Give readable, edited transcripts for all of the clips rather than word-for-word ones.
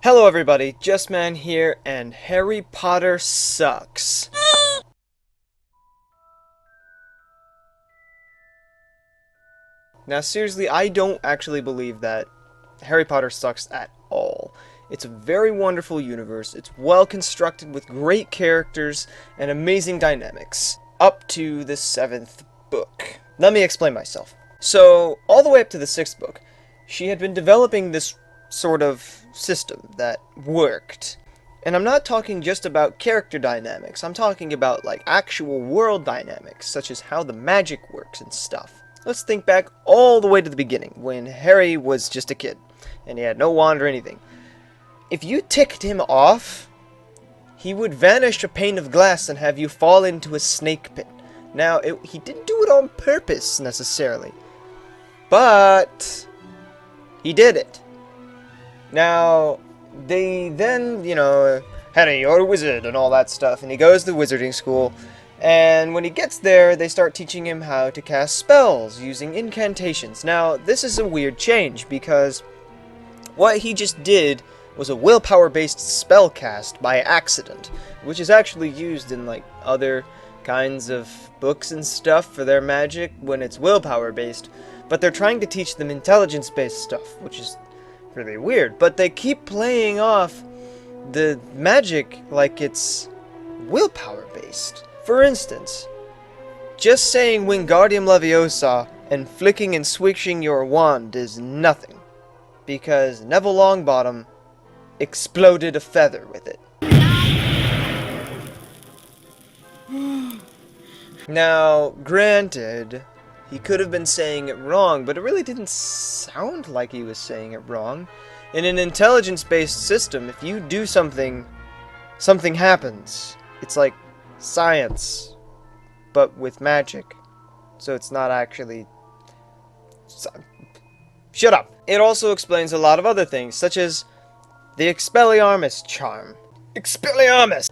Hello everybody, Just Man here, and Harry Potter sucks. Now seriously, I don't actually believe that Harry Potter sucks at all. It's a very wonderful universe, it's well constructed with great characters and amazing dynamics. Up to the 7th book. Let me explain myself. So, all the way up to the 6th book, she had been developing this sort of system that worked. And I'm not talking just about character dynamics, I'm talking about like actual world dynamics, such as how the magic works and stuff. Let's think back all the way to the beginning, when Harry was just a kid, and he had no wand or anything. If you ticked him off, he would vanish a pane of glass and have you fall into a snake pit. Now, he didn't do it on purpose, necessarily, but he did it. Now, they then, Harry, you're a wizard and all that stuff, and he goes to wizarding school, and when he gets there, they start teaching him how to cast spells using incantations. Now, this is a weird change, because what he just did was a willpower-based spell cast by accident, which is actually used in, like, other kinds of books and stuff for their magic when it's willpower-based, but they're trying to teach them intelligence-based stuff, which is really weird, but they keep playing off the magic like it's willpower based. For instance, just saying Wingardium Leviosa and flicking and switching your wand is nothing, because Neville Longbottom exploded a feather with it. Now, granted, he could have been saying it wrong, but it really didn't sound like he was saying it wrong. In an intelligence-based system, if you do something, something happens. It's like science, but with magic. So it's not actually... Shut up! It also explains a lot of other things, such as the Expelliarmus charm. Expelliarmus!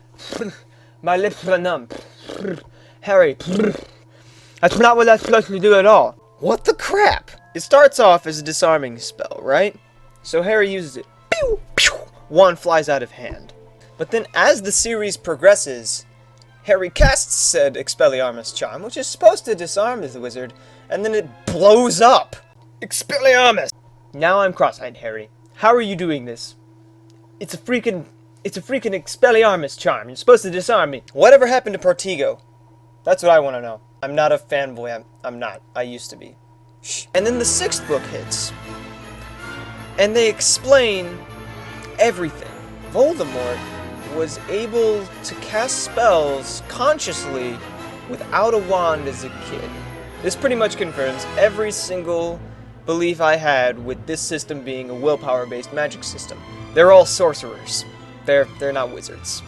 My lips are numb. Harry... That's not what that's supposed to do at all. What the crap? It starts off as a disarming spell, right? So Harry uses it. Pew! Pew! Wand flies out of hand. But then as the series progresses, Harry casts said Expelliarmus charm, which is supposed to disarm the wizard, and then it blows up. Expelliarmus! Now I'm cross-eyed, Harry. How are you doing this? It's a freaking Expelliarmus charm. You're supposed to disarm me. Whatever happened to Portigo? That's what I want to know. I'm not a fanboy. I'm not. I used to be. Shh. And then the 6th book hits. And they explain everything. Voldemort was able to cast spells consciously without a wand as a kid. This pretty much confirms every single belief I had with this system being a willpower-based magic system. They're all sorcerers. They're not wizards.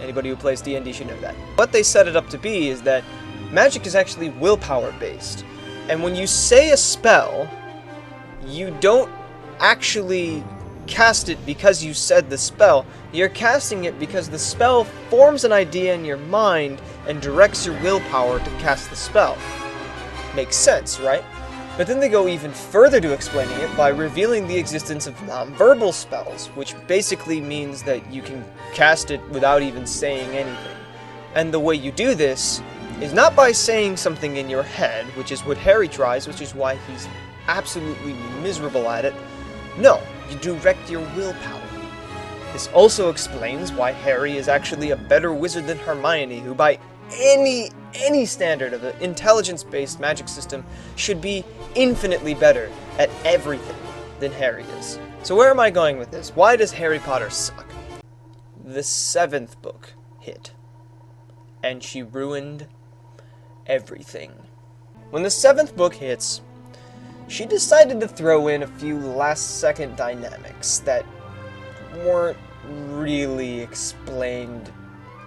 Anybody who plays D&D should know that. What they set it up to be is that magic is actually willpower based. And when you say a spell, you don't actually cast it because you said the spell. You're casting it because the spell forms an idea in your mind and directs your willpower to cast the spell. Makes sense, right? But then they go even further to explaining it by revealing the existence of nonverbal spells, which basically means that you can cast it without even saying anything. And the way you do this is not by saying something in your head, which is what Harry tries, which is why he's absolutely miserable at it. No, you direct your willpower. This also explains why Harry is actually a better wizard than Hermione, who by any standard of an intelligence-based magic system should be infinitely better at everything than Harry is. So where am I going with this? Why does Harry Potter suck? The 7th book hit, and she ruined everything. When the 7th book hits, she decided to throw in a few last-second dynamics that weren't really explained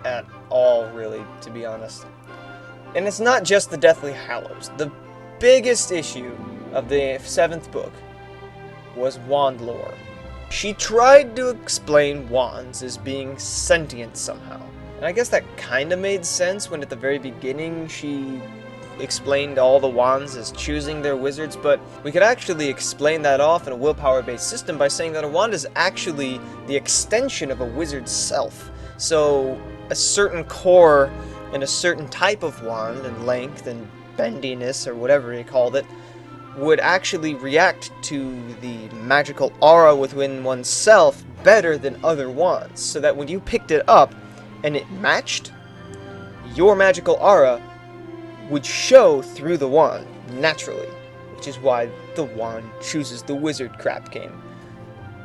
at all, really, to be honest. And it's not just the Deathly Hallows. The biggest issue of the 7th book was wand lore. She tried to explain wands as being sentient somehow. And I guess that kind of made sense when at the very beginning she explained all the wands as choosing their wizards, but we could actually explain that off in a willpower-based system by saying that a wand is actually the extension of a wizard's self. So a certain core and a certain type of wand and length and bendiness, or whatever you called it, would actually react to the magical aura within oneself better than other wands, so that when you picked it up and it matched, your magical aura would show through the wand naturally, which is why the wand chooses the wizard crap game.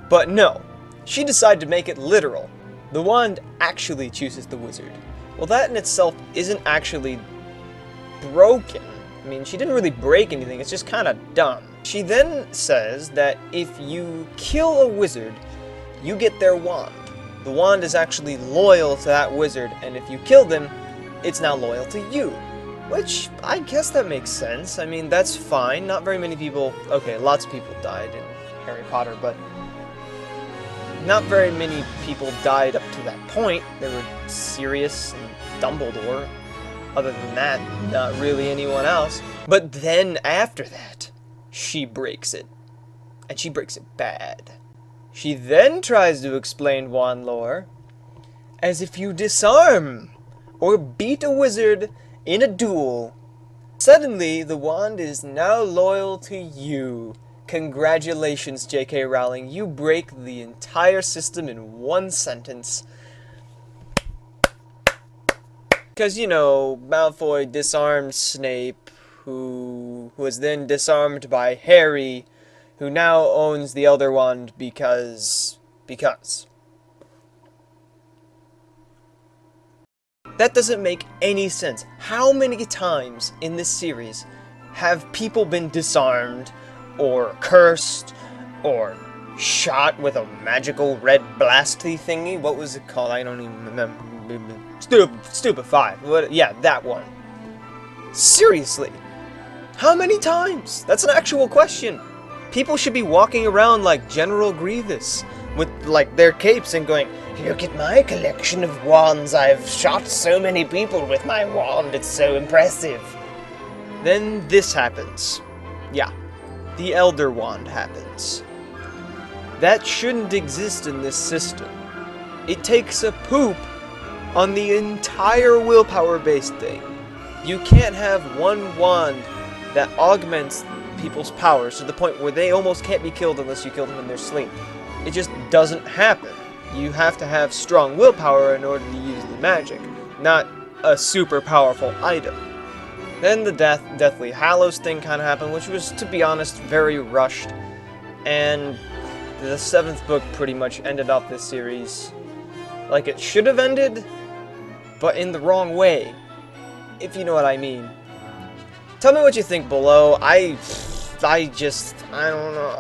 But no, she decided to make it literal. The wand actually chooses the wizard. Well, that in itself isn't actually broken. I mean, she didn't really break anything, it's just kind of dumb. She then says that if you kill a wizard, you get their wand. The wand is actually loyal to that wizard, and if you kill them, it's now loyal to you. Which, I guess that makes sense. I mean, that's fine. Not very many people... Okay, lots of people died in Harry Potter, but... not very many people died up to that point. They were Sirius and Dumbledore. Other than that, not really anyone else. But then, after that, she breaks it. And she breaks it bad. She then tries to explain wand lore as if you disarm or beat a wizard in a duel, suddenly the wand is now loyal to you. Congratulations, J.K. Rowling. You break the entire system in one sentence. Because, you know, Malfoy disarmed Snape, who was then disarmed by Harry, who now owns the Elder Wand because... That doesn't make any sense. How many times in this series have people been disarmed, or cursed, or shot with a magical red blasty thingy? What was it called? I don't even remember. Stupefy. What? Yeah, that one. Seriously. How many times? That's an actual question. People should be walking around like General Grievous, with like their capes and going, "Look at my collection of wands. I've shot so many people with my wand. It's so impressive." Then this happens. Yeah, the Elder Wand happens. That shouldn't exist in this system. It takes a poop on the entire willpower-based thing. You can't have one wand that augments people's powers to the point where they almost can't be killed unless you kill them in their sleep. It just doesn't happen. You have to have strong willpower in order to use the magic, not a super powerful item. Then the Deathly Hallows thing kind of happened, which was, to be honest, very rushed. And the 7th book pretty much ended off this series like it should have ended, but in the wrong way, if you know what I mean. Tell me what you think below. I don't know.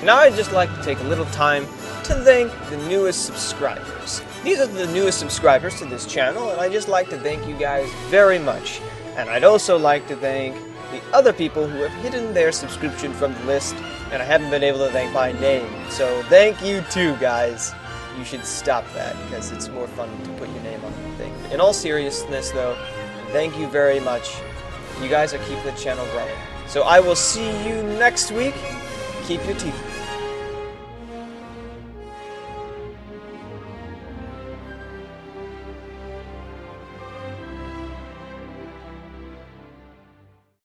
Now I'd just like to take a little time to thank the newest subscribers. These are the newest subscribers to this channel, and I'd just like to thank you guys very much. And I'd also like to thank the other people who have hidden their subscription from the list, and I haven't been able to thank by name. So thank you too, guys. You should stop that, because it's more fun to put your name on the thing. In all seriousness, though, thank you very much. You guys are keeping the channel growing. So I will see you next week. Keep your teeth.